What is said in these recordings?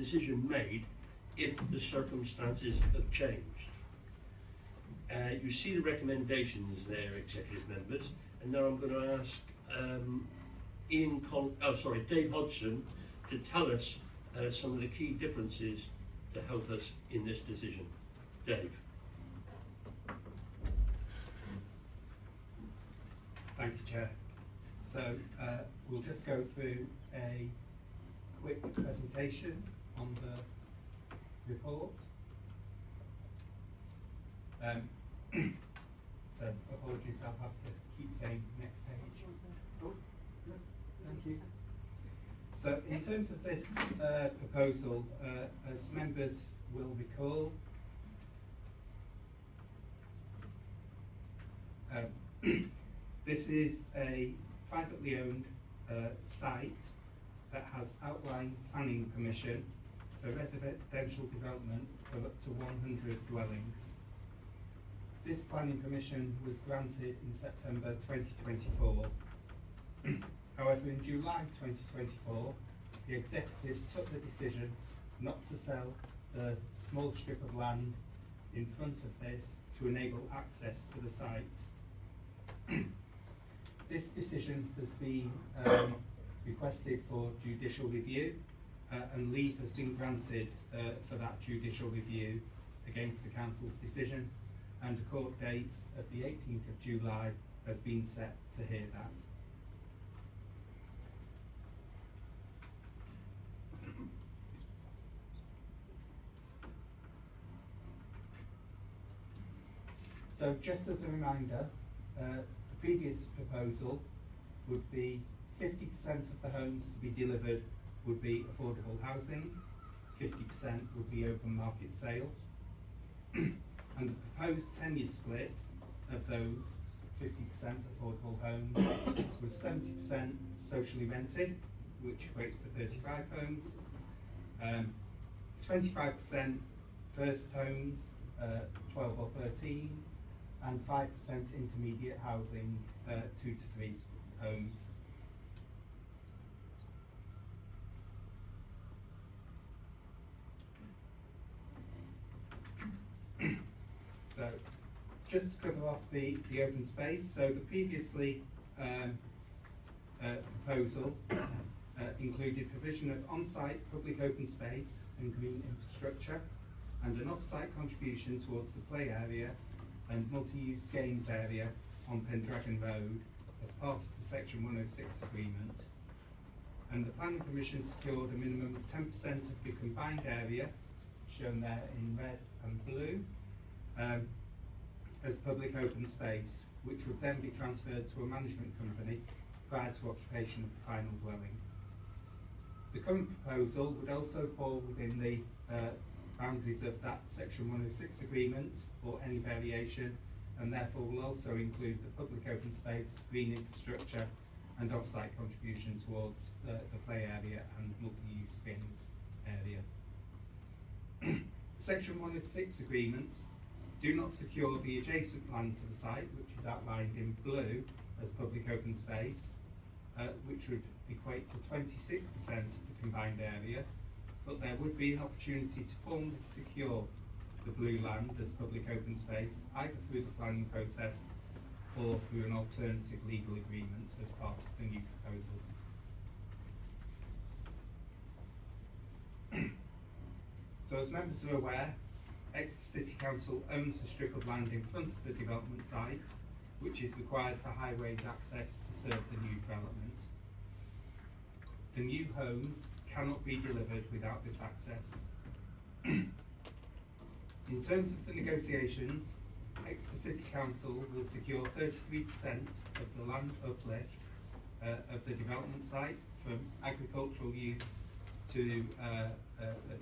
decision made if the circumstances have changed. You see the recommendations there, executive members, and now I'm going to ask Dave Hodgson to tell us some of the key differences to help us in this decision. Dave. Thank you, Chair. So we'll just go through a quick presentation on the report. So apologies, I'll have to keep saying next page. Oh, no, thank you. So in terms of this proposal, as members will recall, this is a privately owned site that has outline planning permission for residential development for up to 100 dwellings. This planning permission was granted in September 2024. However, in July 2024, the executive took the decision not to sell the small strip of land in front of this to enable access to the site. This decision has been requested for judicial review, and leave has been granted for that judicial review against the council's decision, and a court date of the 18th of July has been set to hear that. So just as a reminder, the previous proposal would be 50% of the homes to be delivered would be affordable housing, 50% would be open market sale, and the proposed tenure split of those 50% affordable homes was 70% socially rented, which equates to 35 homes, 25% first homes, 12 or 13, and 5% intermediate housing, 2 to 3 homes. So, just to cover off the open space, so the previously proposal included provision of on-site public open space and green infrastructure, and an off-site contribution towards the play area and multi-use games area on Pendragon Road as part of the Section 106 agreement. And the planning permission secured a minimum of 10% of the combined area, shown there in red and blue, as public open space, which would then be transferred to a management company prior to occupation of the final dwelling. The current proposal would also fall within the boundaries of that Section 106 agreement or any variation, and therefore will also include the public open space, green infrastructure and off-site contribution towards the play area and multi-use games area. Section 106 agreements do not secure the adjacent land to the site, which is outlined in blue as public open space, which would equate to 26% of the combined area, but there would be an opportunity to formally secure the blue land as public open space, either through the planning process or through an alternative legal agreement as part of the new proposal. So as members are aware, Exeter City Council owns a strip of land in front of the development site, which is required for highways access to serve the new development. The new homes cannot be delivered without this access. In terms of the negotiations, Exeter City Council will secure 33% of the land uplift of the development site from agricultural use to a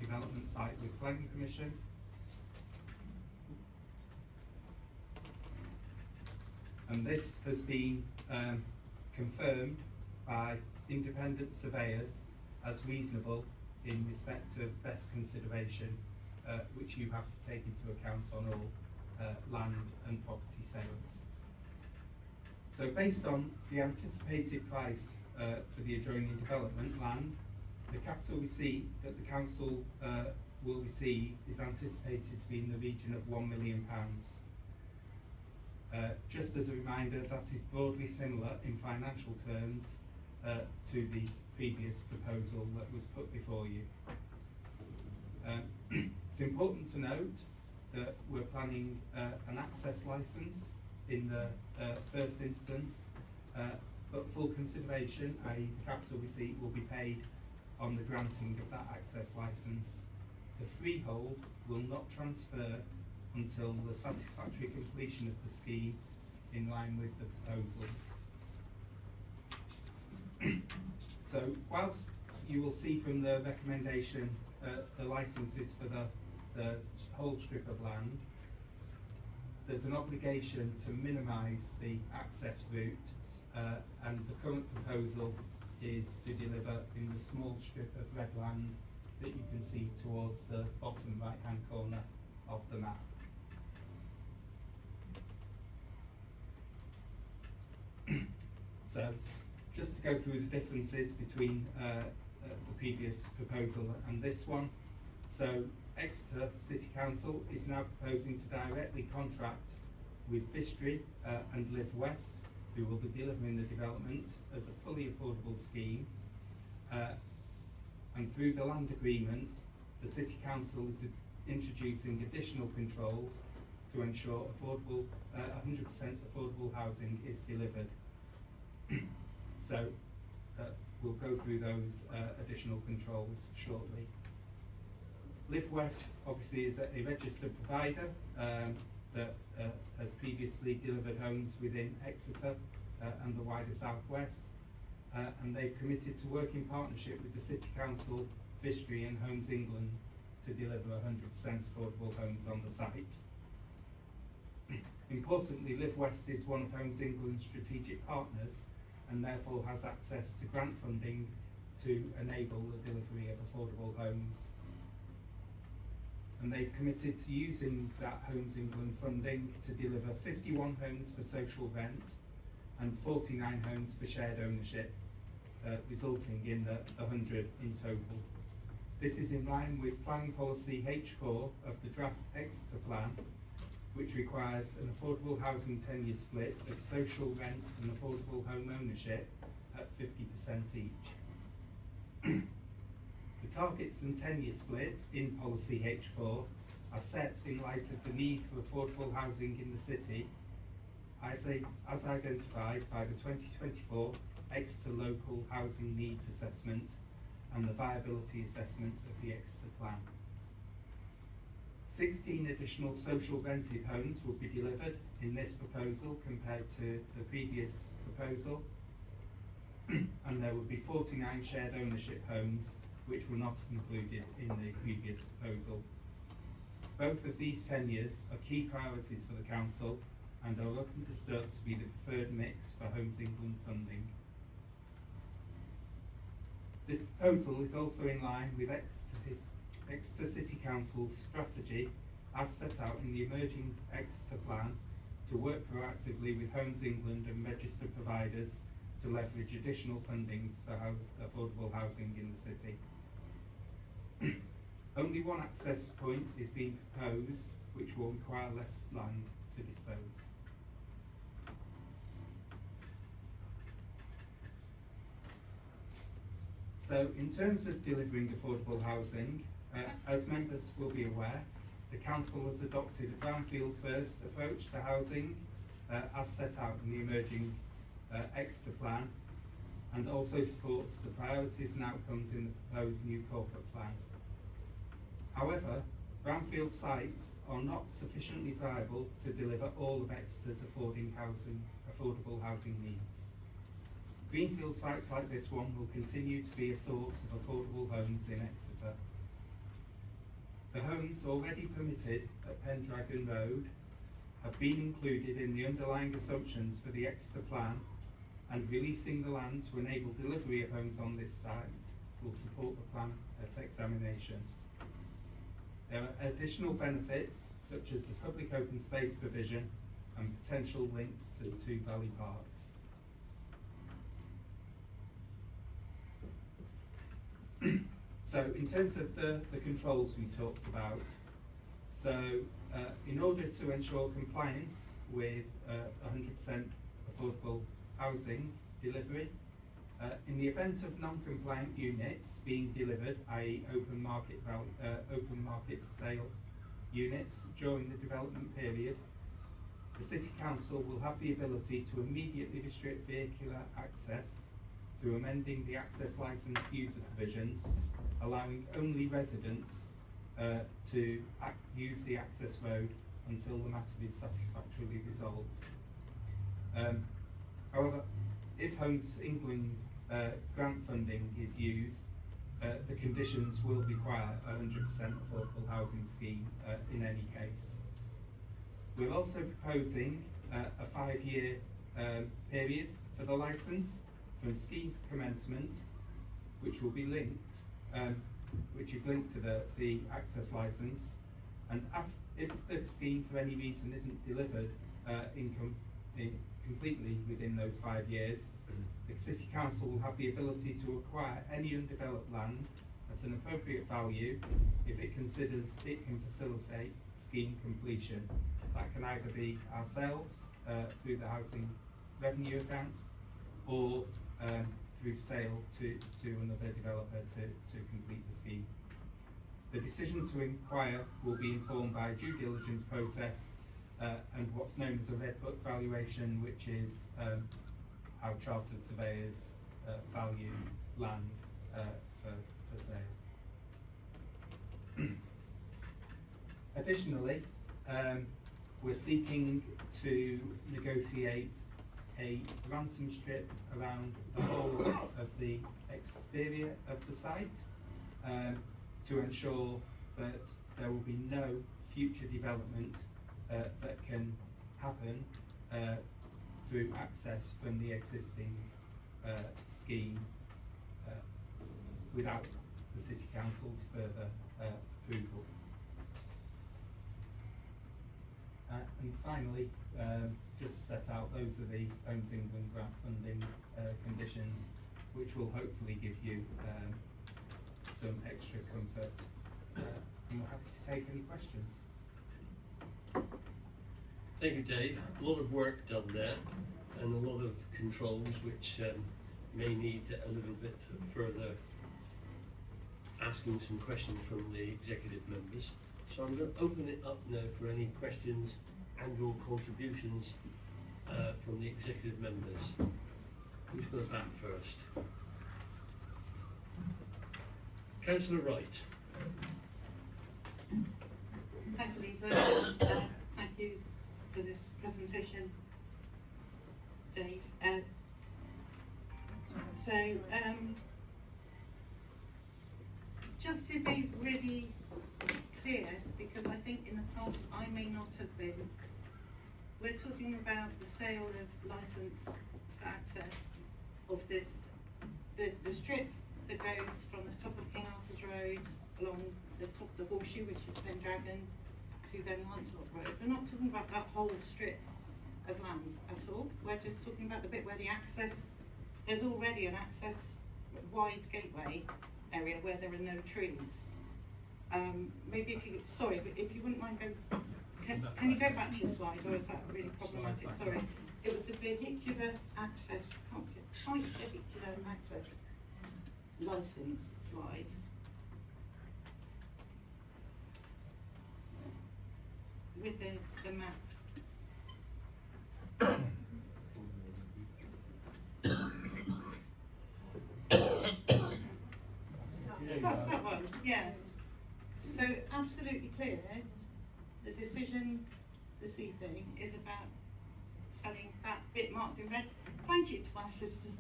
development site with planning permission. And this has been confirmed by independent surveyors as reasonable in respect of best consideration, which you have to take into account on all land and property sales. So based on the anticipated price for the adjoining development land The capital receipt that the council will receive is anticipated to be in the region of £1 million. Just as a reminder, that is broadly similar in financial terms to the previous proposal that was put before you. It's important to note that we're planning an access licence in the first instance, but full consideration, i.e. the capital receipt, will be paid on the granting of that access licence. The freehold will not transfer until the satisfactory completion of the scheme in line with the proposals. So whilst you will see from the recommendation the licences for the whole strip of land, there's an obligation to minimise the access route, and the current proposal is to deliver in the small strip of red land that you can see towards the bottom right hand corner of the map. So just to go through the differences between the previous proposal and this one. So Exeter City Council is now proposing to directly contract with Vistry and Live West, who will be delivering the development as a fully affordable scheme. And through the land agreement, the City Council is introducing additional controls to ensure 100% affordable housing is delivered. So we'll go through those additional controls shortly. Live West obviously is a registered provider that has previously delivered homes within Exeter and the wider southwest, and they've committed to work in partnership with the City Council, Vistry and Homes England to deliver 100% affordable homes on the site. Importantly, Live West is one of Homes England's strategic partners and therefore has access to grant funding to enable the delivery of affordable homes. And they've committed to using that Homes England funding to deliver 51 homes for social rent and 49 homes for shared ownership, resulting in the 100 in total. This is in line with Planning Policy H4 of the draft Exeter Plan, which requires an affordable housing tenure split of social rent and affordable home ownership at 50% each. The targets and tenure split in Policy H4 are set in light of the need for affordable housing in the city as identified by the 2024 Exeter Local Housing Needs Assessment and the Viability Assessment of the Exeter Plan. 16 additional social rented homes will be delivered in this proposal compared to the previous proposal, and there will be 49 shared ownership homes which were not included in the previous proposal. Both of these tenures are key priorities for the council and are understood to be the preferred mix for Homes England funding. This proposal is also in line with Exeter City Council's strategy as set out in the emerging Exeter Plan to work proactively with Homes England and registered providers to leverage additional funding for affordable housing in the city. Only one access point is being proposed, which will require less land to dispose. So in terms of delivering affordable housing, as members will be aware, the council has adopted a brownfield first approach to housing as set out in the emerging Exeter Plan, and also supports the priorities and outcomes in the proposed new corporate plan. However, brownfield sites are not sufficiently viable to deliver all of Exeter's affordable housing needs. Greenfield sites like this one will continue to be a source of affordable homes in Exeter. The homes already permitted at Pendragon Road have been included in the underlying assumptions for the Exeter Plan, and releasing the land to enable delivery of homes on this site will support the plan at examination. There are additional benefits such as the public open space provision and potential links to the two valley parks. So in terms of the controls we talked about, so in order to ensure compliance with 100% affordable housing delivery, in the event of non-compliant units being delivered, i.e. open market for sale units during the development period, the City Council will have the ability to immediately restrict vehicular access through amending the access licence user provisions, allowing only residents to use the access road until the matter is satisfactorily resolved. However, if Homes England grant funding is used, the conditions will require a 100% affordable housing scheme in any case. We're also proposing a 5-year period for the licence from scheme commencement, which will be linked, which is linked to the access licence, and if the scheme for any reason isn't delivered completely within those 5 years, the City Council will have the ability to acquire any undeveloped land at an appropriate value if it considers it can facilitate scheme completion. That can either be ourselves through the housing revenue account, or through sale to another developer to complete the scheme. The decision to inquire will be informed by a due diligence process and what's known as a red book valuation, which is how chartered surveyors value land for sale. Additionally, we're seeking to negotiate a ransom strip around the whole of the exterior of the site to ensure that there will be no future development that can happen through access from the existing scheme without the City Council's further approval. And finally, just set out those are the Homes England grant funding conditions, which will hopefully give you some extra comfort. And we're happy to take any questions. Thank you, Dave. A lot of work done there, and a lot of controls which may need a little bit further asking some questions from the executive members. So I'm going to open it up now for any questions and or contributions from the executive members. Who's going to bat first? Councillor Wright. Thank you, Lisa. Thank you for this presentation, Dave. Just to be really clear, because I think in the past I may not have been, we're talking about the sale of licence for access of this, the strip that goes from the top of King Arthur's Road along the top of the Horseshoe, which is Pendragon, to then Lancelot Road. We're not talking about that whole strip of land at all. We're just talking about the bit where the access, there's already an access wide gateway area where there are no trees. Maybe if you, sorry, but if you wouldn't mind can you go back to your slide, or is that really problematic? Sorry. It was a vehicular access, can't see it, site vehicular access licence slide. With the map. that one, yeah. So absolutely clear, the decision this evening is about selling that bit marked in red. Thank you to my assistant.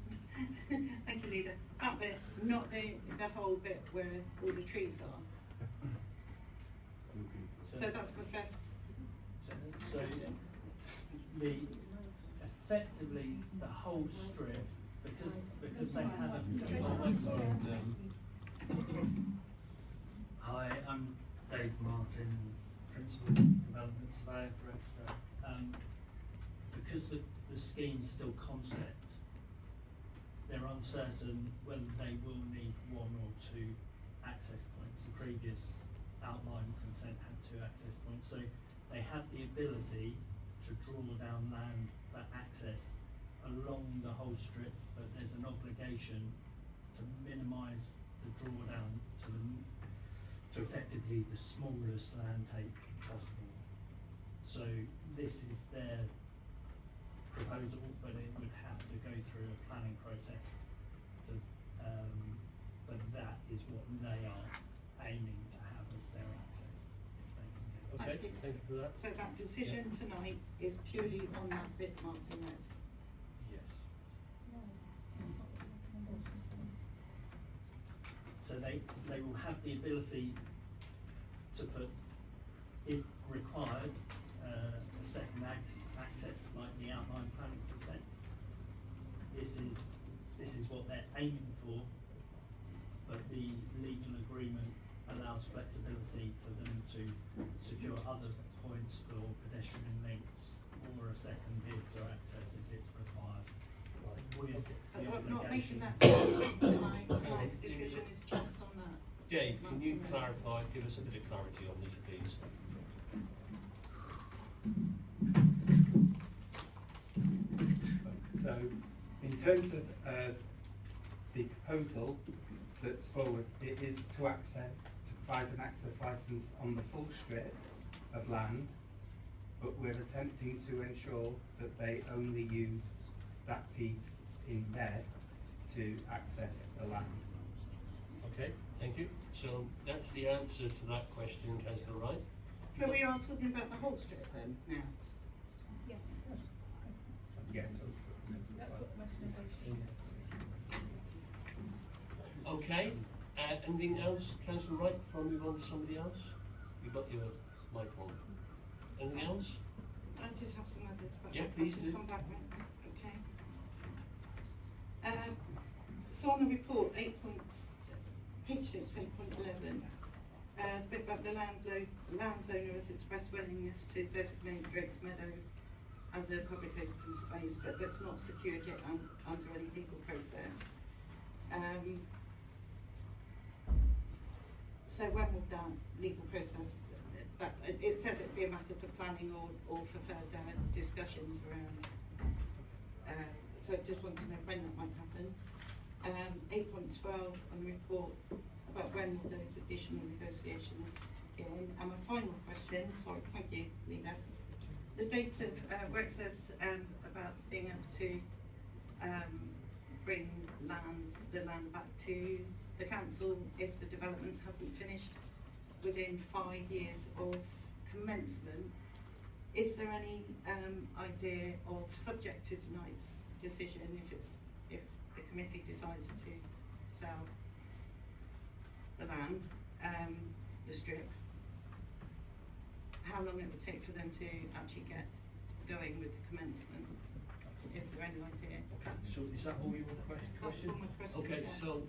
Thank you, Leader. That bit, not the whole bit where all the trees are. So that's the first. So effectively the whole strip, because they haven't defined them. Hi, I'm Dave Martin, Principal Development Surveyor for Exeter. Because the scheme's still concept, they're uncertain whether they will need one or two access points. The previous outline consent had 2 access points, so they had the ability to draw down land for access along the whole strip, but there's an obligation to minimise the drawdown to effectively the smallest land take possible. So this is their proposal, but it would have to go through a planning process to, but that is what they are aiming to have as their access, if they can get it. Okay, Thank you. thank you for that. So that decision tonight is purely on that bit marked in red. Yes. So they will have the ability to put, if required, a second access like the outline planning consent. This is what they're aiming for, but the legal agreement allows flexibility for them to secure other points for pedestrian links or a second vehicular access if it's required. With But the we're not making obligation. that decision tonight. Tonight's decision is just on that. Dave, can you Marked in red. clarify, give us a bit of clarity on this, please? So, in terms of the proposal that's forward, it is to provide an access licence on the full strip of land, but we're attempting to ensure that they only use that piece in red to access the land. Okay, thank you. So that's the answer to that question, Councillor Wright. So we are talking about the whole strip then now? Yes, Yes. that's what most negotiations. Okay, anything else, Councillor Wright, before I move on to somebody else? You've got your mic on. Anything else? I did have some others, but Yeah, I please can do. come back with, okay. So on the report, page 6, 8.11, bit about the landowner has expressed willingness to designate Drake's Meadow as a public open space, but that's not secured yet under any legal process. So when would that legal process, it says it'd be a matter for planning or for further discussions around, so I just want to know when that might happen. 8.12 on the report, about when will those additional negotiations begin? And my final question, sorry, thank you, Lena. The date of, where it says about being able to bring the land back to the council if the development hasn't finished within 5 years of commencement. Is there any idea of, subject to tonight's decision, if the committee decides to sell the land, the strip, how long it would take for them to actually get going with the commencement? Is there any idea? Okay, so is that all you want to That's question? all my questions, Okay, yeah. so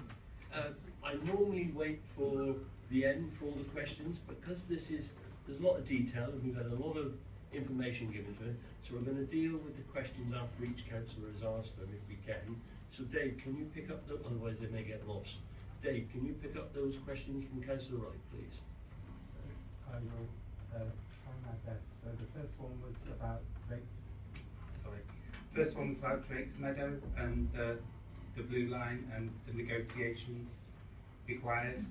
I normally wait for the end for all the questions, because there's a lot of detail and we've had a lot of information given to it, so we're going to deal with the questions after each councillor has asked them if we can. So Dave, can you pick up otherwise they may get lost. Dave, can you pick up those questions from Councillor Wright, please? I will try my best. So the first one was about Drake's Meadow and the blue line and the negotiations required.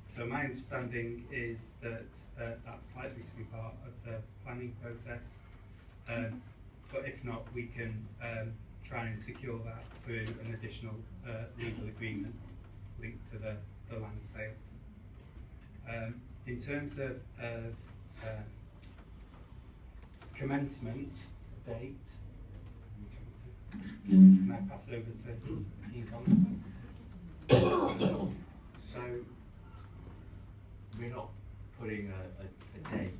So my understanding is that that's likely to be part of the planning process. But if not, we can try and secure that through an additional legal agreement linked to the land sale. In terms of commencement date, can I pass over to Ian Collins? So we're not putting a date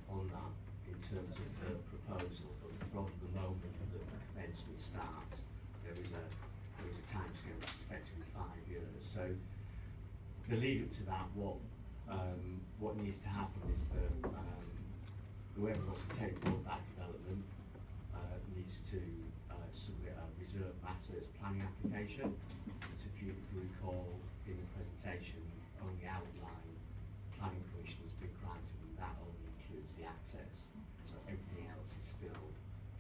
on that in terms of the proposal, but from the moment that the commencement starts, there is a timescale which is effectively 5 years. So the lead up to that, what needs to happen is that whoever wants to take forward that development needs to submit a reserved matters planning application. But if you recall in the presentation, only outline planning permission has been granted, and that only includes the access. So everything else is still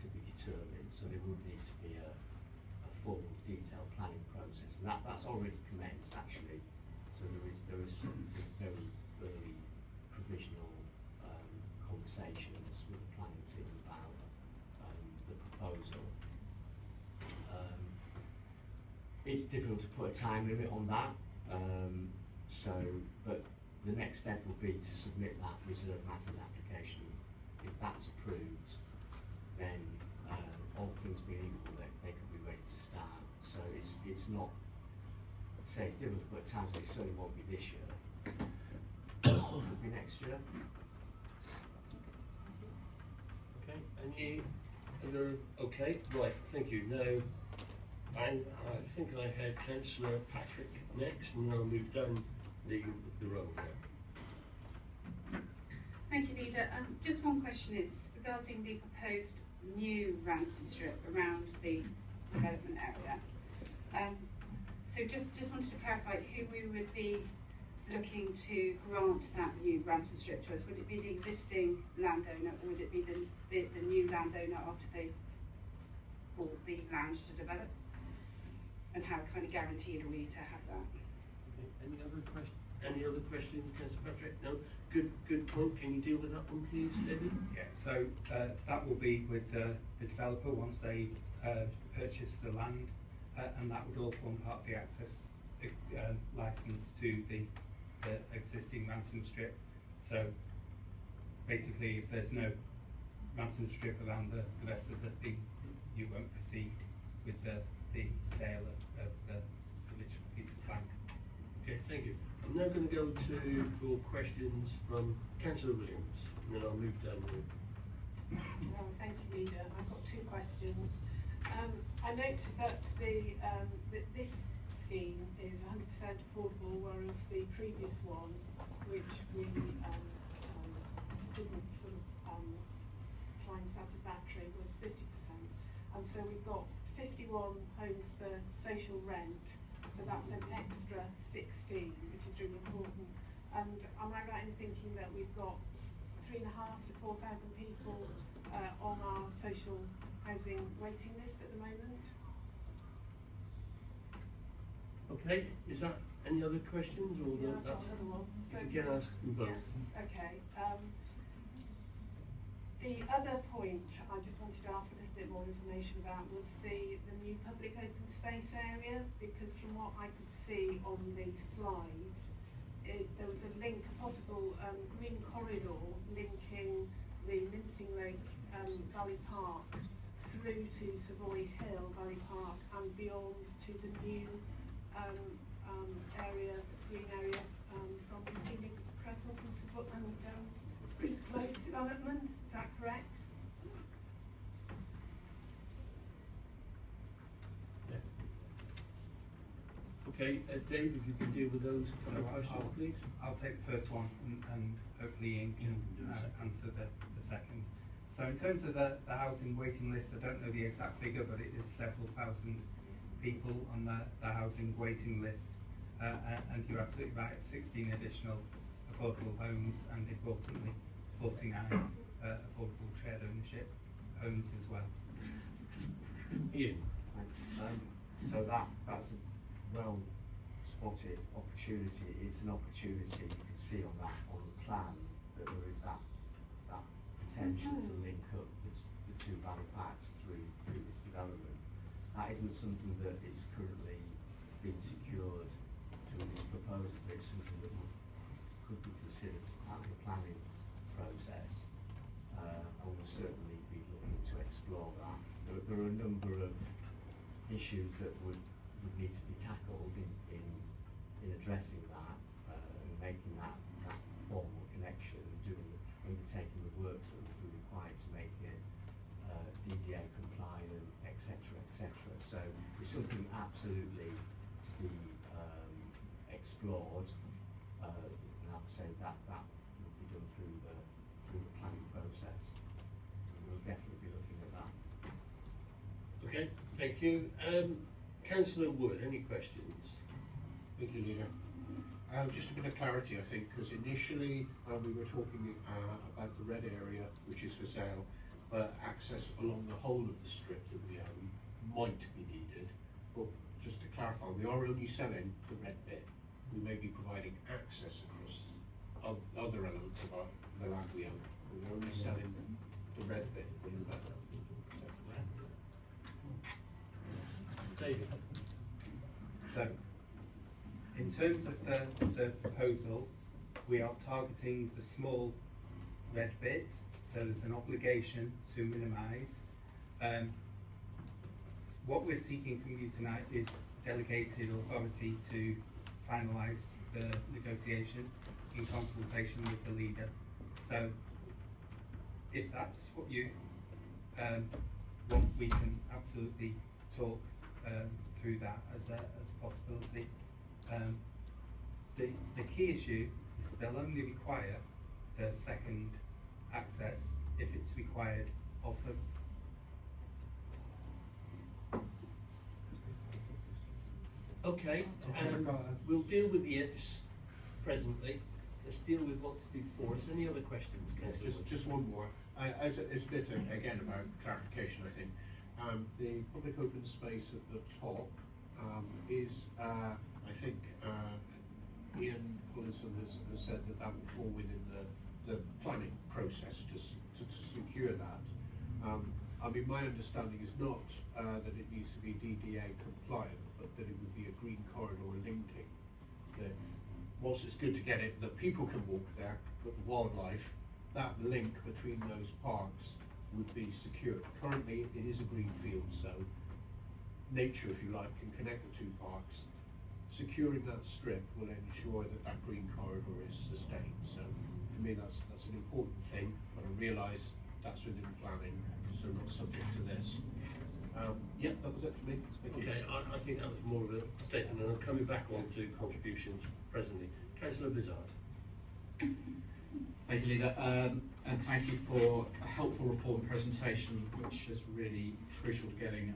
to be determined. So there would need to be a full detailed planning process, and that's already commenced actually. So there is some very early provisional conversations with the planning team about the proposal. It's difficult to put a time limit on that. But the next step will be to submit that reserved matters application. If that's approved, then all things being equal, they could be ready to start. So it's not, say it's difficult to put a time, so it certainly won't be this year. Could be next year. Okay, any other, okay, right, thank you. Now, I think I had Councillor Patrick next, and I'll move down the road now. Thank you, Leader. Just one question is regarding the proposed new ransom strip around the development area. So just wanted to clarify who we would be looking to grant that new ransom strip to us. Would it be the existing landowner, or would it be the new landowner after they bought the land to develop? And how kind of guaranteed are we to have that? Okay, any other questions, Councillor Patrick? No? Good point. Can you deal with that one, please, David? Yeah, so that will be with the developer once they've purchased the land, and that would all form part of the access licence to the existing ransom strip. So basically, if there's no ransom strip around the rest of the thing, you won't proceed with the sale of the original piece of land. Okay, thank you. I'm now going to go for questions from Councillor Williams, and then I'll move down the road. Well, thank you, Leader. I've got two questions. I note that this scheme is 100% affordable, whereas the previous one, which we didn't sort of find satisfactory, was 50%. And so we've got 51 homes for social rent, so that's an extra 16, which is really important. And am I right in thinking that we've got 3,500 to 4,000 people on our social housing waiting list at the moment? Okay, is that any other questions, or Yeah, I've got that's, another one. if you can ask them both? Yes, okay. The other point I just wanted to ask a little bit more information about was the new public open space area, because from what I could see on the slides, there was a link, a possible green corridor linking the Mincing Lake Valley Park through to Savoy Hill Valley Park and beyond to the new area, green area from the scenic Crescent and Savoy and Spruce Close development. Is that correct? Yeah. Okay, Dave, if you can deal with those couple of questions, please. I'll take the first one, and hopefully Ian can answer the second. So in terms of the housing waiting list, I don't know the exact figure, but it is several thousand people on the housing waiting list. And you're absolutely right, 16 additional affordable homes, and importantly 49 affordable shared ownership homes as well. Ian. Thanks. So that's a well spotted opportunity. It's an opportunity you can see on the plan that there is that potential to link up the two valley parks through this development. That isn't something that is currently being secured through this proposal, but it's something that could be considered as part of the planning process. And we'll certainly be looking to explore that. There are a number of issues that would need to be tackled in addressing that and making that formal connection and undertaking the works that would be required to make it DDA compliant, etc., etc. So it's something absolutely to be explored, and I would say that would be done through the planning process. We'll definitely be looking at that. Okay, thank you. Councillor Wood, any questions? Thank you, Leader. Just a bit of clarity, I think, because initially we were talking about the red area, which is for sale, but access along the whole of the strip that we own might be needed. But just to clarify, we are only selling the red bit. We may be providing access across other elements of the land we own. We're only selling the red bit in the middle. Is that correct? David? So, in terms of the proposal, we are targeting the small red bit, so there's an obligation to minimise. What we're seeking from you tonight is delegated authority to finalise the negotiation in consultation with the leader. So, if that's what you want, we can absolutely talk through that as a possibility. The key issue is they'll only require the second access if it's required of them. Okay, we'll deal with the ifs presently. Let's deal with what's before us. Any other questions, Councillor Wood? Just one more. It's a bit again about clarification, I think. The public open space at the top is, I think, Ian Collinson has said that will fall within the planning process to secure that. I mean, my understanding is not that it needs to be DDA compliant, but that it would be a green corridor linking. That whilst it's good to get it, that people can walk there, but the wildlife, that link between those parks would be secured. Currently, it is a green field, so nature, if you like, can connect the two parks. Securing that strip will ensure that that green corridor is sustained. So for me, that's an important thing, but I realise that's within planning, so not subject to this. Yeah, that was it for me. Thank you. Okay, I think that was more of a statement, and I'm coming back on to contributions presently. Councillor Blizzard. Thank you, Leader, and thank you for a helpful report and presentation, which is really crucial to getting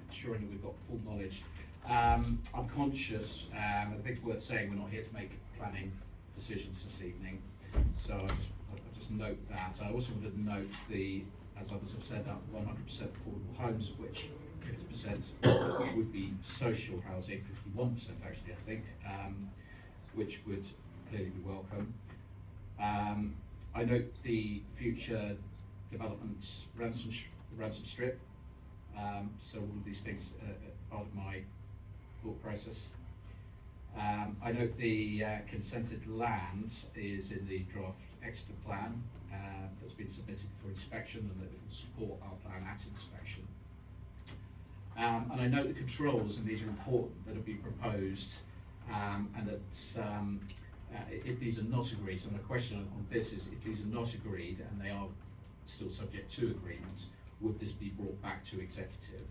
ensuring that we've got full knowledge. I'm conscious, I think it's worth saying we're not here to make planning decisions this evening, so I just note that. I also wanted to note as others have said, that 100% affordable homes, of which 50% would be social housing, 51% actually, I think, which would clearly be welcome. I note the future development ransom strip, so all of these things are part of my thought process. I note the consented land is in the draft Exeter plan that's been submitted for inspection, and that it will support our plan at inspection. And I note the controls, and these are important, that have been proposed, and that if these are not agreed, so my question on this is, if these are not agreed and they are still subject to agreement, would this be brought back to executive?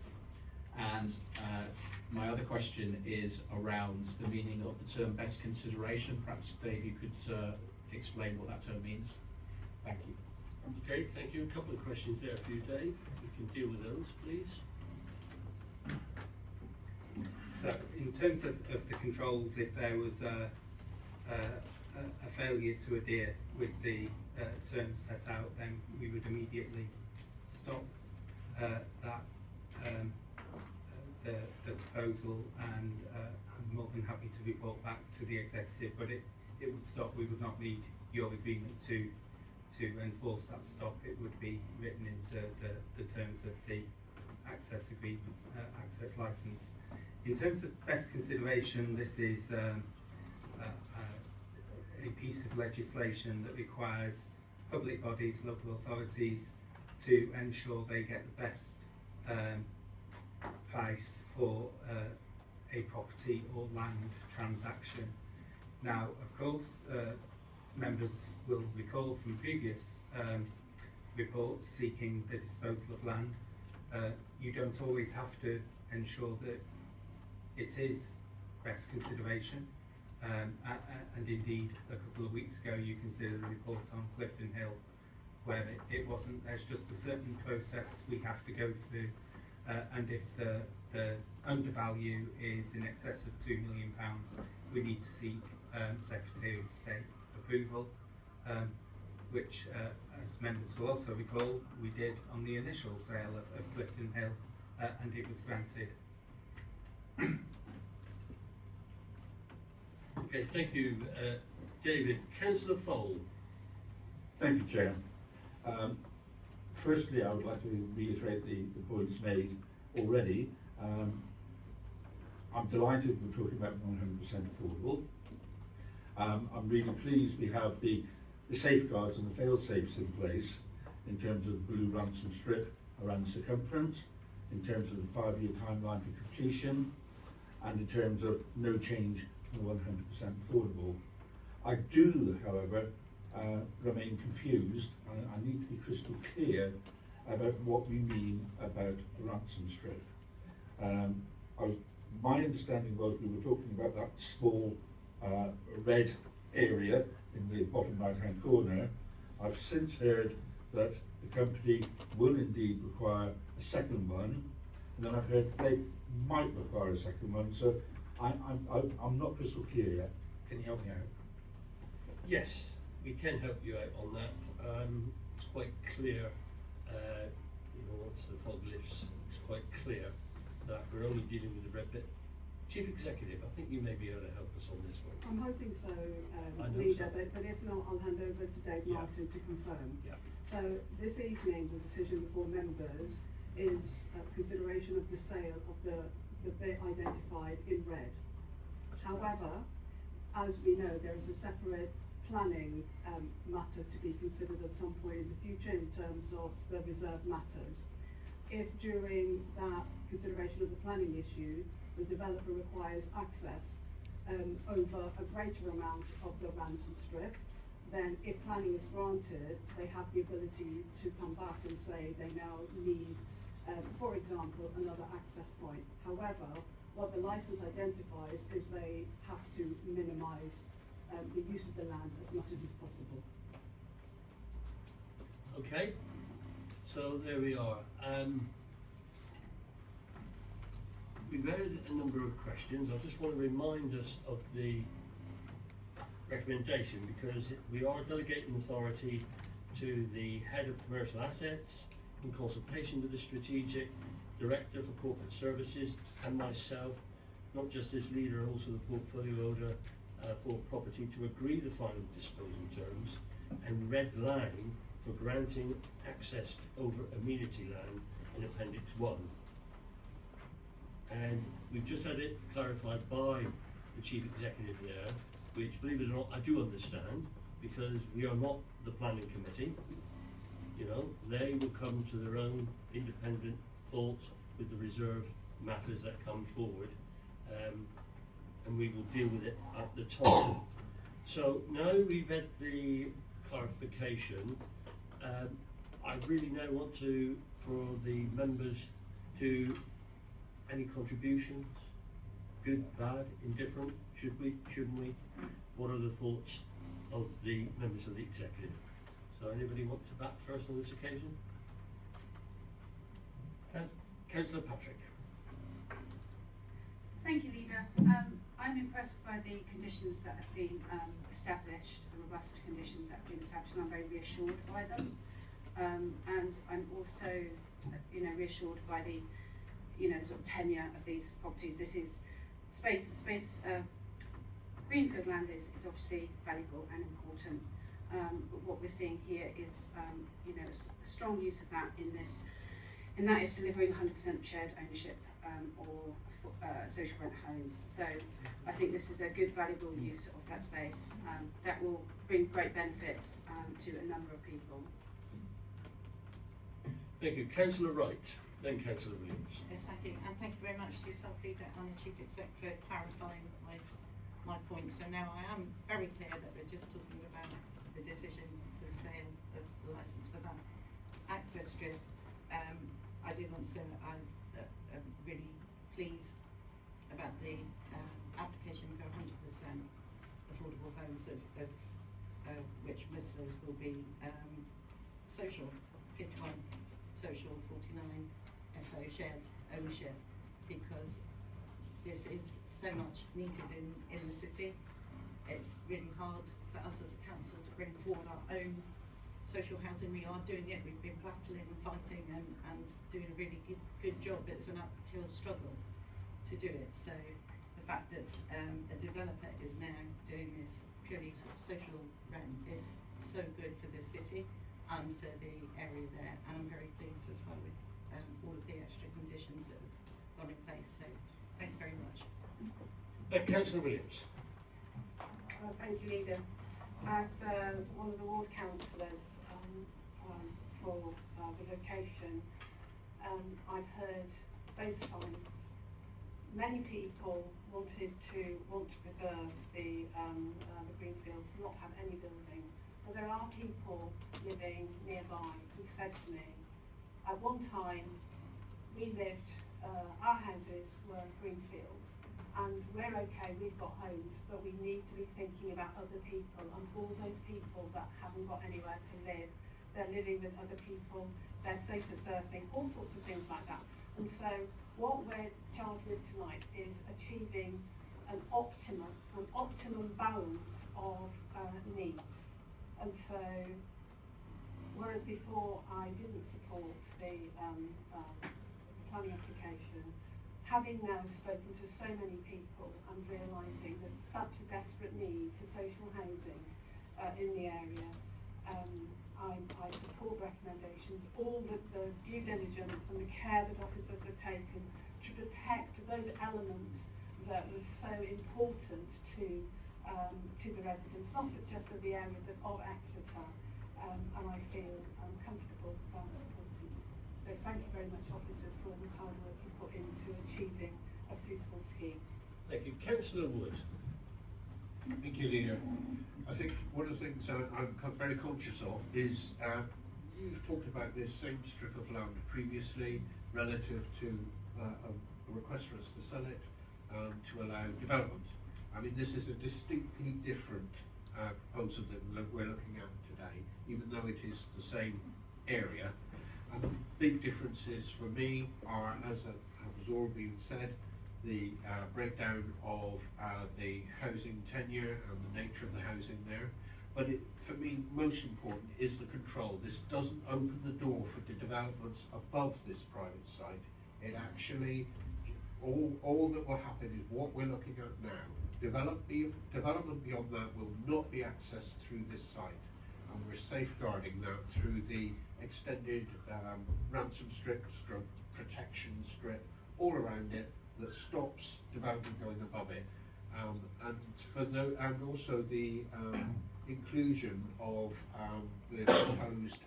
And my other question is around the meaning of the term best consideration. Perhaps, Dave, you could explain what that term means. Thank you. Okay, thank you. A couple of questions there for you, Dave. We can deal with those, please. So, in terms of the controls, if there was a failure to adhere with the terms set out, then we would immediately stop the proposal, and I'm more than happy to report back to the executive, but it would stop. We would not need your agreement to enforce that stop. It would be written into the terms of the access agreement, access license. In terms of best consideration, this is a piece of legislation that requires public bodies, local authorities, to ensure they get the best price for a property or land transaction. Now, of course, members will recall from previous reports seeking the disposal of land, you don't always have to ensure that it is best consideration, and indeed a couple of weeks ago you considered a report on Clifton Hill where it wasn't. There's just a certain process we have to go through, and if the undervalue is in excess of £2 million, we need to seek Secretary of State approval, which, as members will also recall, we did on the initial sale of Clifton Hill, and it was granted. Okay, thank you, David. Councillor Fole. Thank you, Chair. Firstly, I would like to reiterate the points made already. I'm delighted we're talking about 100% affordable. I'm really pleased we have the safeguards and the fail-safes in place in terms of the blue ransom strip around the circumference, in terms of the 5-year timeline for completion, and in terms of no change from the 100% affordable. I do, however, remain confused. I need to be crystal clear about what we mean about the ransom strip. My understanding was we were talking about that small red area in the bottom right hand corner. I've since heard that the company will indeed require a second one, and then I've heard they might require a second one, so I'm not crystal clear yet. Can you help me out? Yes, we can help you out on that. It's quite clear, once the fog lifts, it's quite clear that we're only dealing with the red bit. Chief Executive, I think you may be able to help us on this one. I'm hoping so, I know Leader, so. but if not, I'll hand over to Dave Yeah. Martin to confirm. Yeah. So this evening, the decision before members is consideration of the sale of the bit identified in red. However, as we know, there is a separate planning matter to be considered at some point in the future in terms of the reserved matters. If during that consideration of the planning issue, the developer requires access over a greater amount of the ransom strip, then if planning is granted, they have the ability to come back and say they now need, for example, another access point. However, what the license identifies is they have to minimise the use of the land as much as is possible. Okay, so there we are. We've had a number of questions. I just want to remind us of the recommendation, because we are delegating authority to the head of commercial assets in consultation with the strategic director for corporate services and myself, not just as leader, also the portfolio owner for property, to agree the final disposal terms and red line for granting access over amenity land in Appendix 1. And we've just had it clarified by the Chief Executive there, which, believe it or not, I do understand, because we are not the planning committee. They will come to their own independent thoughts with the reserved matters that come forward, and we will deal with it at the time. So now we've had the clarification, I really now want for the members to, any contributions, good, bad, indifferent, should we, shouldn't we? What are the thoughts of the members of the executive? So anybody want to bat first on this occasion? Councillor Patrick. Thank you, Leader. I'm impressed by the conditions that have been established, the robust conditions that have been established, and I'm very reassured by them. And I'm also, reassured by the, sort of tenure of these properties. This is greenfield land is obviously valuable and important. But what we're seeing here is, a strong use of that in that is delivering 100% shared ownership or social rent homes. So I think this is a good, valuable use of that space that will bring great benefits to a number of people. Thank you. Councillor Wright, then Councillor Williams. Yes, thank you, and thank you very much to yourself, Leader, and the Chief Exec, for clarifying my point. So now I am very clear that we're just talking about the decision for the sale of the licence for that access strip. I do want to say that I'm really pleased about the application for 100% affordable homes, of which most of those will be social, 51 social, 49 SO shared ownership, because this is so much needed in the city. It's really hard for us as a council to bring forward our own social housing. We are doing it, we've been battling and fighting and doing a really good job. It's an uphill struggle to do it. So the fact that a developer is now doing this purely sort of social rent is so good for the city and for the area there. And I'm very pleased as well with all of the extra conditions that have gone in place. So thank you very much. Councillor Williams. Thank you, Leader. As one of the ward councillors for the location, I've heard both sides. Many people want to preserve the greenfields, not have any building. But there are people living nearby who said to me, at one time we lived, our houses were greenfields, and we're okay, we've got homes, but we need to be thinking about other people and all those people that haven't got anywhere to live. They're living with other people, they're safe surfing, all sorts of things like that. And so what we're charged with tonight is achieving an optimum balance of needs. And so, whereas before I didn't support the planning application, having now spoken to so many people and realising there's such a desperate need for social housing in the area, I support recommendations, all the due diligence and the care that officers have taken to protect those elements that were so important to the residents, not just of the area but of Exeter, and I feel comfortable about supporting it. So thank you very much, officers, for all the hard work you put into achieving a suitable scheme. Thank you. Councillor Wood. Thank you, Leader. I think one of the things I'm very conscious of is you've talked about this same strip of land previously relative to a request for us to sell it to allow development. I mean, this is a distinctly different proposal that we're looking at today, even though it is the same area. And the big differences for me are, as has already been said, the breakdown of the housing tenure and the nature of the housing there. But for me, most important is the control. This doesn't open the door for the developments above this private site. It actually, all that will happen is what we're looking at now. Development beyond that will not be accessed through this site. And we're safeguarding that through the extended ransom strip, protection strip, all around it, that stops development going above it, and also the inclusion of the proposed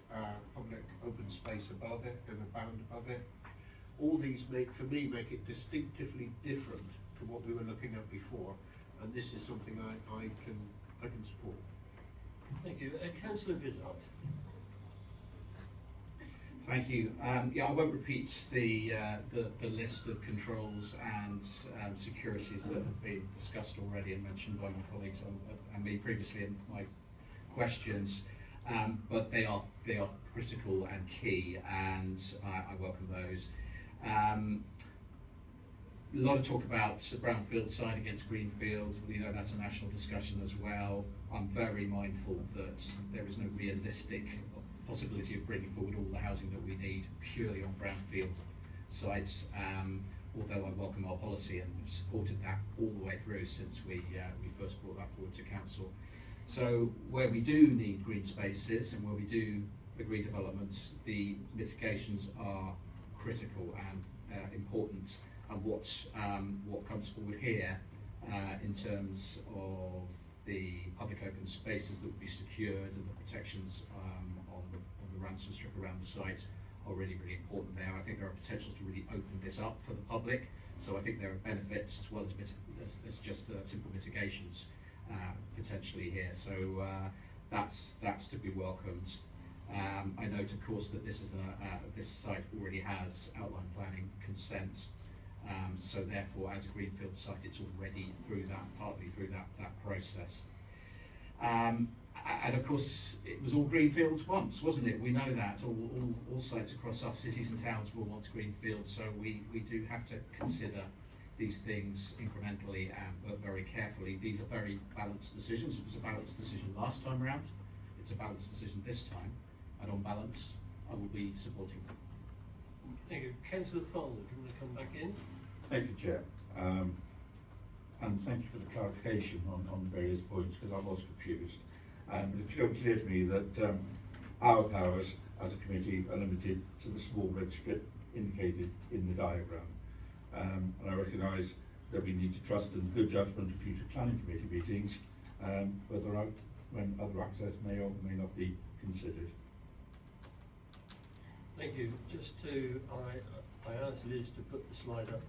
public open space above it and a bound above it. All these make it distinctively different to what we were looking at before, and this is something I can support. Thank you. Councillor Vizard. Thank you. Yeah, I won't repeat the list of controls and securities that have been discussed already and mentioned by my colleagues and me previously in my questions, but they are critical and key, and I welcome those. A lot of talk about brownfield side against greenfield. You know, that's a national discussion as well. I'm very mindful that there is no realistic possibility of bringing forward all the housing that we need purely on brownfield sites, although I welcome our policy and have supported that all the way through since we first brought that forward to council. So where we do need green spaces and where we do agree developments, the mitigations are critical and important. And what comes forward here in terms of the public open spaces that will be secured and the protections on the ransom strip around the site are really, really important there. I think there are potentials to really open this up for the public. So I think there are benefits as well as just simple mitigations potentially here. So that's to be welcomed. I note, of course, that this site already has outline planning consent. So therefore, as a greenfield site, it's already partly through that process. And of course, it was all greenfields once, wasn't it? We know that all sites across our cities and towns will want greenfields, so we do have to consider these things incrementally but very carefully. These are very balanced decisions. It was a balanced decision last time round. It's a balanced decision this time, and on balance, I will be supporting them. Thank you. Councillor Fowler, do you want to come back in? Thank you, Chair. And thank you for the clarification on various points, because I was confused. It's become clear to me that our powers as a committee are limited to the small red strip indicated in the diagram. And I recognise that we need to trust in good judgment of future planning committee meetings, when other access may or may not be considered. Thank you. Just to, I asked Liz to put the slide up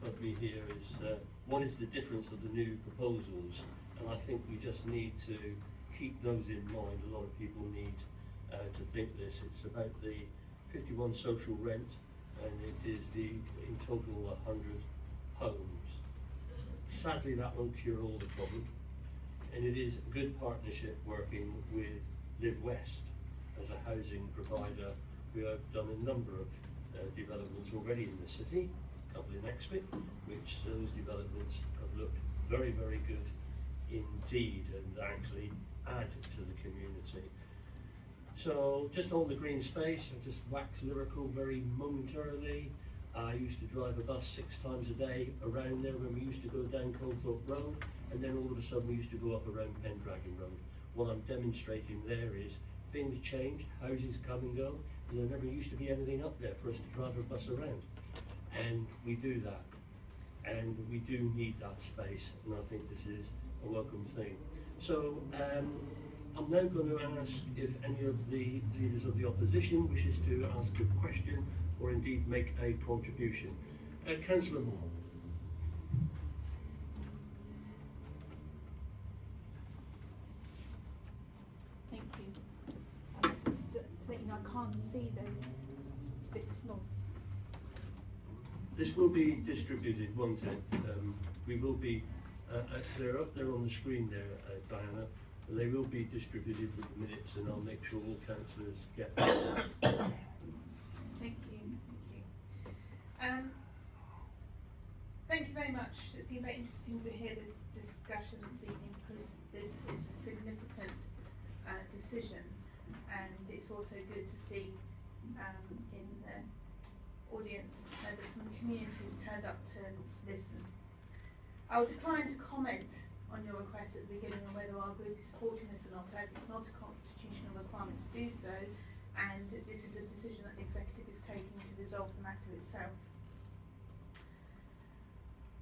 above me here is what is the difference of the new proposals, and I think we just need to keep those in mind. A lot of people need to think this. It's about the 51 social rent, and it is in total 100 homes. Sadly, that won't cure all the problem, and it is a good partnership working with Live West as a housing provider who have done a number of developments already in the city, a couple in Exeter, which those developments have looked very, very good indeed and actually add to the community. So just on the green space, I just wax lyrical very momentarily. I used to drive a bus 6 times a day around there when we used to go down Colthorpe Road, and then all of a sudden we used to go up around Pendragon Road. What I'm demonstrating there is things change, houses come and go, and there never used to be anything up there for us to drive a bus around. And we do that, and we do need that space, and I think this is a welcome thing. So I'm now going to ask if any of the leaders of the opposition wishes to ask a question or indeed make a contribution. Councillor Moore. Thank you. Just to let you know, I can't see those. It's a bit small. This will be distributed, won't it? We will be, they're up there on the screen there, Diana. They will be distributed with the minutes, and I'll make sure all councillors get them. Thank you. Thank you very much. It's been very interesting to hear this discussion this evening, because this is a significant decision, and it's also good to see in the audience members from the community who turned up to listen. I will decline to comment on your request at the beginning on whether our group is supporting this or not, as it's not a constitutional requirement to do so, and this is a decision that the executive is taking to resolve the matter itself.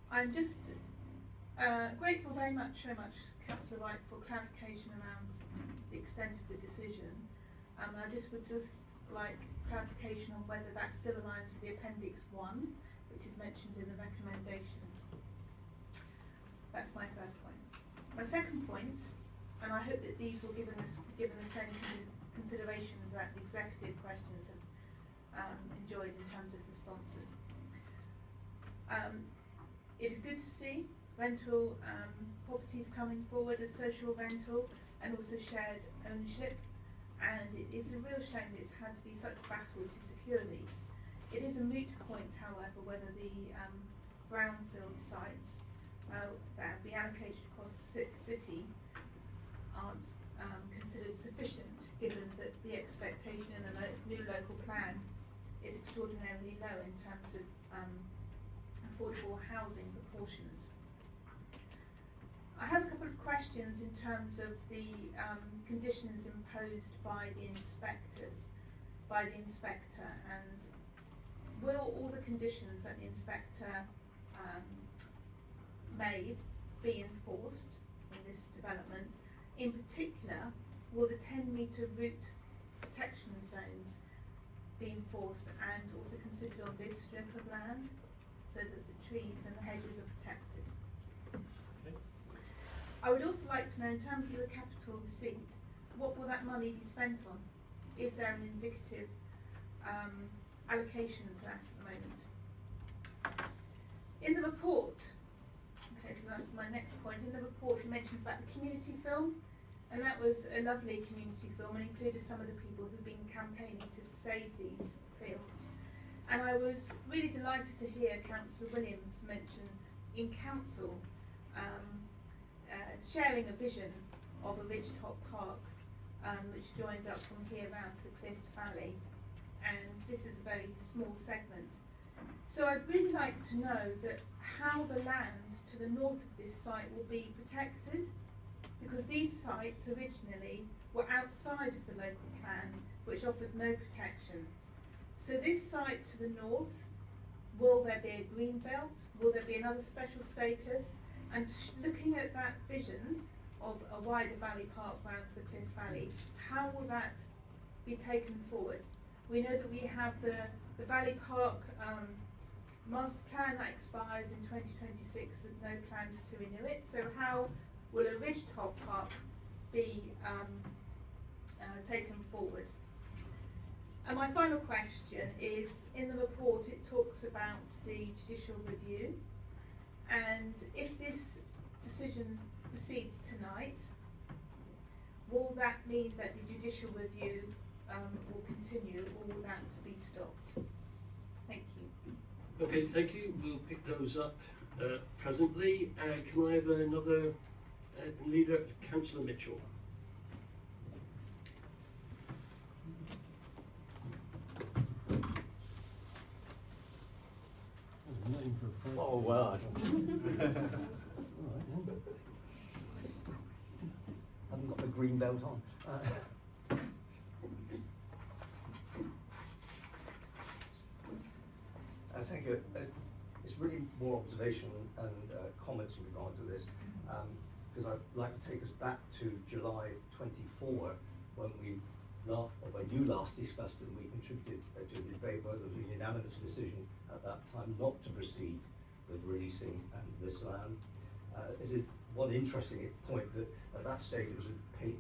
I'm just grateful very much, Councillor Wright, for clarification around the extent of the decision. I just would like clarification on whether that still aligns with the Appendix 1, which is mentioned in the recommendation. That's my first point. My second point, and I hope that these will given the same consideration that the executive questions have enjoyed in terms of responses. It is good to see rental properties coming forward as social rental and also shared ownership, and it is a real shame that it's had to be such a battle to secure these. It is a moot point, however, whether the brownfield sites that have been allocated across the city aren't considered sufficient, given that the expectation in the new local plan is extraordinarily low in terms of affordable housing proportions. I have a couple of questions in terms of the conditions imposed by the inspector, and will all the conditions that the inspector made be enforced in this development? In particular, will the 10-metre route protection zones be enforced and also considered on this strip of land, so that the trees and the hedges are protected? Okay. I would also like to know, in terms of the capital receipt, what will that money be spent on? Is there an indicative allocation for that at the moment? In the report, okay, so that's my next point, in the report it mentions about the community film And that was a lovely community film and included some of the people who've been campaigning to save these fields. And I was really delighted to hear Councillor Williams mention in council sharing a vision of a ridgetop park which joined up from here round to the Clyst Valley, and this is a very small segment. So I'd really like to know that how the land to the north of this site will be protected, because these sites originally were outside of the local plan, which offered no protection. So this site to the north, will there be a green belt? Will there be another special status? And looking at that vision of a wider valley park round to the Clyst Valley, how will that be taken forward? We know that we have the Valley Park master plan that expires in 2026 with no plans to renew it. So how will a ridgetop park be taken forward? And my final question is, in the report it talks about the judicial review, and if this decision proceeds tonight, will that mean that the judicial review will continue, or will that be stopped? Thank you. Okay, thank you. We'll pick those up presently. Can I have another leader, Councillor Mitchell? Oh, well, I don't haven't got the green belt on. I think it's really more observation and comments in regard to this, because I'd like to take us back to July 24, when you last discussed it and we contributed to the debate, where there was a unanimous decision at that time not to proceed with releasing this land. Is it one interesting point that at that stage it was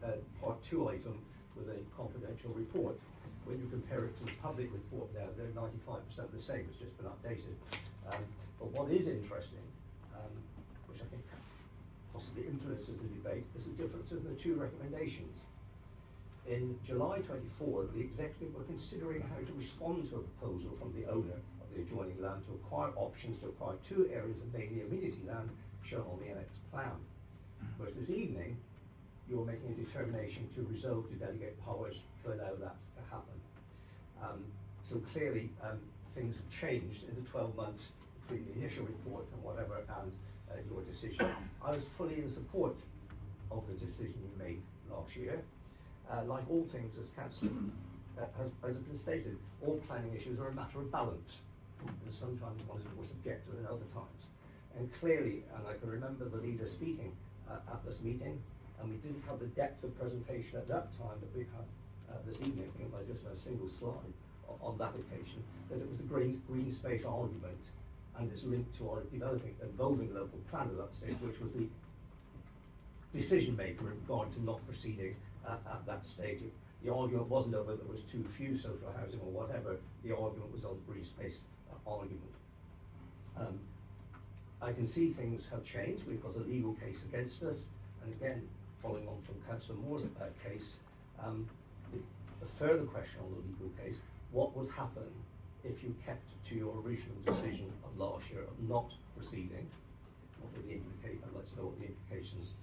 a part 2 item with a confidential report. When you compare it to the public report now, they're 95% the same, it's just been updated. But what is interesting, which I think possibly influences the debate, is the difference in the two recommendations. In July 24, the executive were considering how to respond to a proposal from the owner of the adjoining land to acquire options to acquire 2 areas of mainly amenity land shown on the annex plan. Whereas this evening, you're making a determination to resolve to delegate powers to allow that to happen. So clearly, things have changed in the 12 months between the initial report and whatever and your decision. I was fully in support of the decision you made last year. Like all things, as Councillor has been stated, all planning issues are a matter of balance. And sometimes one is more subjective than other times. And clearly, and I can remember the leader speaking at this meeting, and we didn't have the depth of presentation at that time that we have this evening. I think I just had a single slide on that occasion, that it was the green space argument and it's linked to our evolving local plan at that stage, which was the decision maker in regard to not proceeding at that stage. The argument wasn't over there was too few social housing or whatever, the argument was on the green space argument. I can see things have changed. We've got a legal case against us, and again, following on from Councillor Moore's case, the further question on the legal case, what would happen if you kept to your original decision of last year of not proceeding? What are the I'd like to know what the implications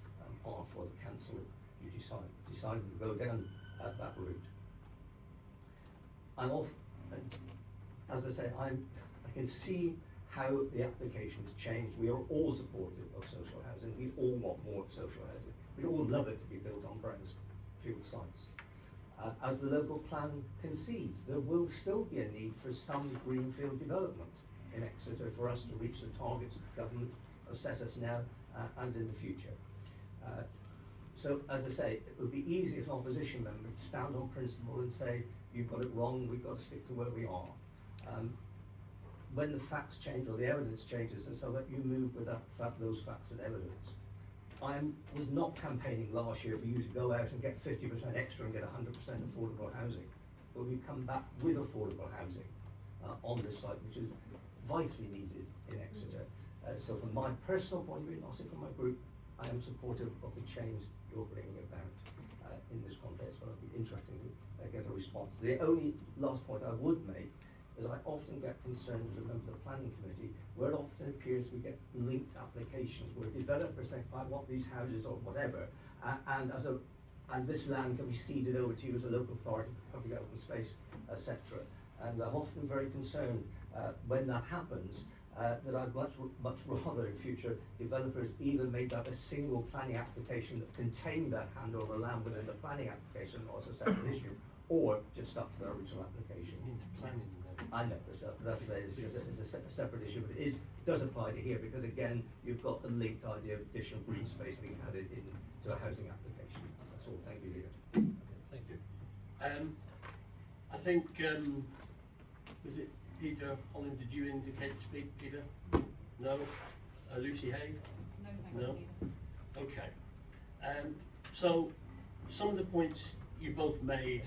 are for the council if you decided to go down that route. I'm off, as I say, I can see how the application has changed. We are all supportive of social housing. We all want more social housing. We all love it to be built on brownfield sites. As the local plan concedes, there will still be a need for some greenfield development in Exeter for us to reach the targets the government have set us now and in the future. So, as I say, it would be easy if an opposition member to stand on principle and say, you've got it wrong, we've got to stick to where we are. When the facts change or the evidence changes, and so that you move with those facts and evidence. I was not campaigning last year for you to go out and get 50% extra and get 100% affordable housing, but we come back with affordable housing on this site, which is vitally needed in Exeter. So from my personal point of view, and also from my group, I am supportive of the change you're bringing about. interesting to get a response. The only last point I would make is I often get concerned as a member of the planning committee where it often appears we get linked applications where developers say, I want these houses or whatever, and this land can be ceded over to you as a local authority, public open space, etc. And I'm often very concerned when that happens that I'd much rather in future developers either make that a single planning application that contained that handover land within the planning application, or as a separate issue, or just up to their original application. Into planning then. I know, it's a separate issue, but it does apply to here because again, you've got the linked idea of additional green space being added into a housing application. That's all. Thank you, Leader. Thank you. I think, was it Peter Holland, did you indicate to speak, Peter? No? Lucy Hay? No, thank No? you. Okay. So, some of the points you both made,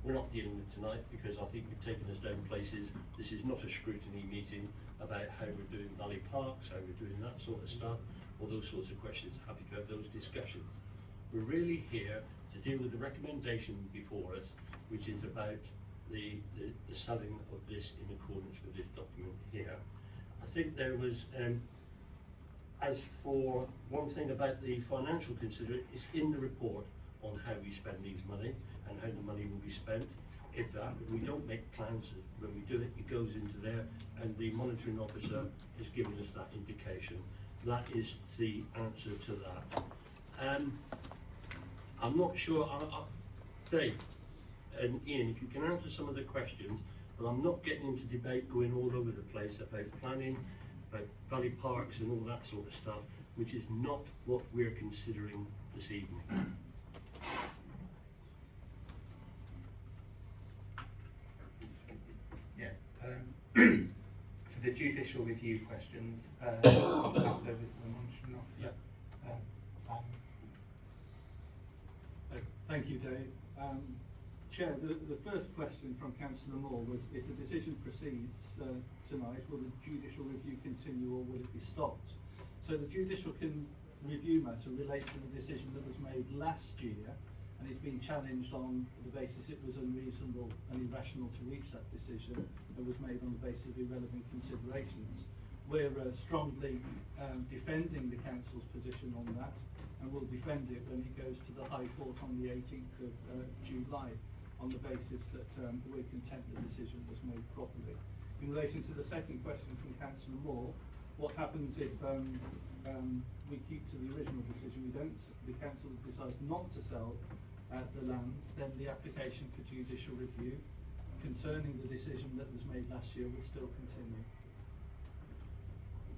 we're not dealing with tonight because I think you've taken us down places. This is not a scrutiny meeting about how we're doing Valley Parks, how we're doing that sort of stuff, all those sorts of questions. Happy to have those discussions. We're really here to deal with the recommendation before us, which is about the selling of this in accordance with this document here. I think there was, as for one thing about the financial consideration, it's in the report on how we spend these money and how the money will be spent. If we don't make plans when we do it, it goes into there, and the monitoring officer has given us that indication. That is the answer to that. I'm not sure, Dave and Ian, if you can answer some of the questions, but I'm not getting into debate going all over the place about planning, about Valley Parks and all that sort of stuff, which is not what we're considering this evening. Yeah. For the judicial review questions, I'll pass over to the monitoring officer. Simon. Thank you, Dave. Chair, the first question from Councillor Moore was, if the decision proceeds tonight, will the judicial review continue or will it be stopped? So the judicial review matter relates to the decision that was made last year and is being challenged on the basis it was unreasonable and irrational to reach that decision and was made on the basis of irrelevant considerations. We're strongly defending the Council's position on that, and we'll defend it when it goes to the High Court on the 18th of July on the basis that we're content the decision was made properly. In relation to the second question from Councillor Moore, what happens if we keep to the original decision, the Council decides not to sell the land, then the application for judicial review concerning the decision that was made last year would still continue.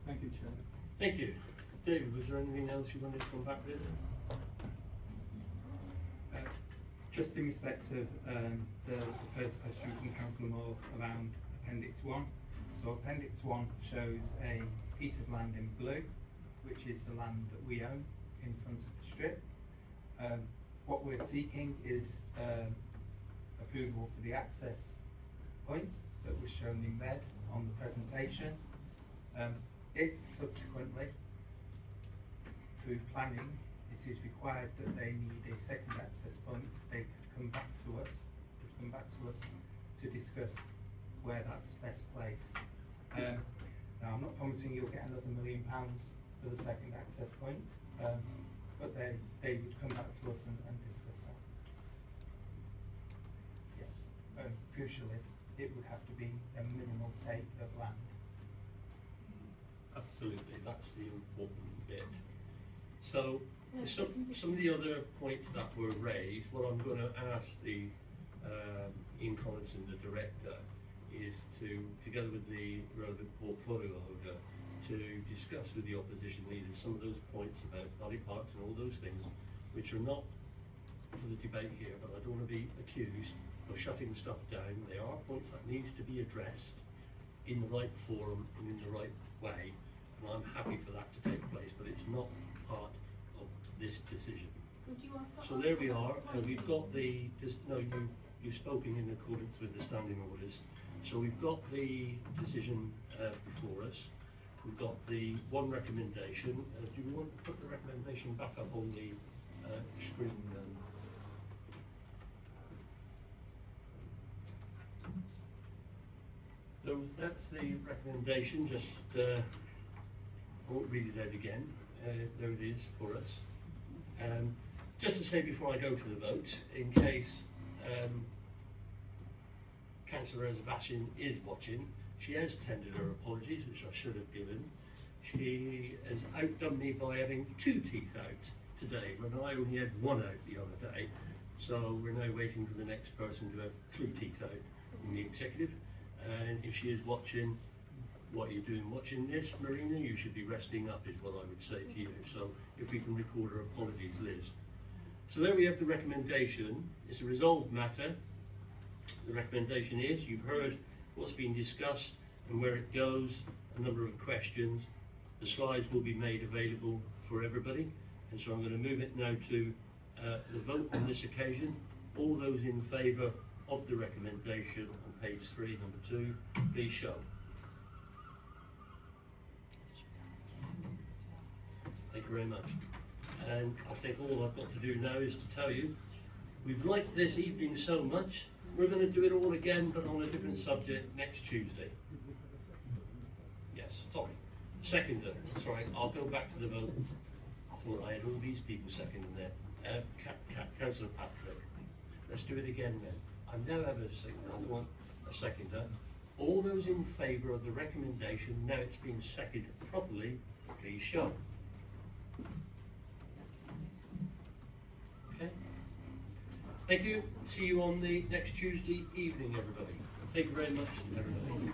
Thank you, Chair. Thank you. David, was there anything else you wanted to come back with? Just in respect of the first question from Councillor Moore around Appendix 1. So Appendix 1 shows a piece of land in blue, which is the land that we own in front of the strip. What we're seeking is approval for the access point that was shown in red on the presentation. If subsequently, through planning, it is required that they need a second access point, they could come back to us, to discuss where that's best placed. Now, I'm not promising you'll get another £1 million for the second access point, but they would come back to us and discuss that. Yeah. Crucially, it would have to be a minimal take of land. Absolutely, that's the important bit. So, some of the other points that were raised, what I'm going to ask the Ian Collinson, the director, is to, together with the relevant portfolio holder, to discuss with the opposition leaders some of those points about Valley Parks and all those things, which are not for the debate here, but I don't want to be accused of shutting stuff down. They are points that needs to be addressed in the right forum and in the right way, and I'm happy for that to take place, but it's not part of this decision. Would you ask that? So there we are, and we've got the, you've spoken in accordance with the standing orders. So we've got the decision before us. We've got the one recommendation. Do we want to put the recommendation back up on the screen then? So that's the recommendation, just, I won't read it out again, there it is for us. Just to say before I go to the vote, in case Councillor Vashin is watching, she has tendered her apologies, which I should have given. She has outdone me by having 2 teeth out today, when I only had 1 out the other day. So we're now waiting for the next person to have 3 teeth out in the executive. And if she is watching, what are you doing watching this, Marina? You should be resting up, is what I would say to you. So if we can record her apologies, Liz. So there we have the recommendation. It's a resolved matter. The recommendation is, you've heard what's been discussed and where it goes, a number of questions. The slides will be made available for everybody. And so I'm going to move it now to the vote on this occasion. All those in favour of the recommendation on page 3, number 2, please show. Thank you very much. And I think all I've got to do now is to tell you, we've liked this evening so much, we're going to do it all again, but on a different subject next Tuesday. Yes, sorry. Seconder, sorry, I'll go back to the vote. I thought I had all these people seconding there. Councillor Patrick, let's do it again then. I now have a seconder, I want a seconder. All those in favour of the recommendation, now it's been seconded properly, please show. Okay. Thank you. See you on the next Tuesday evening, everybody. Thank you very much, everybody.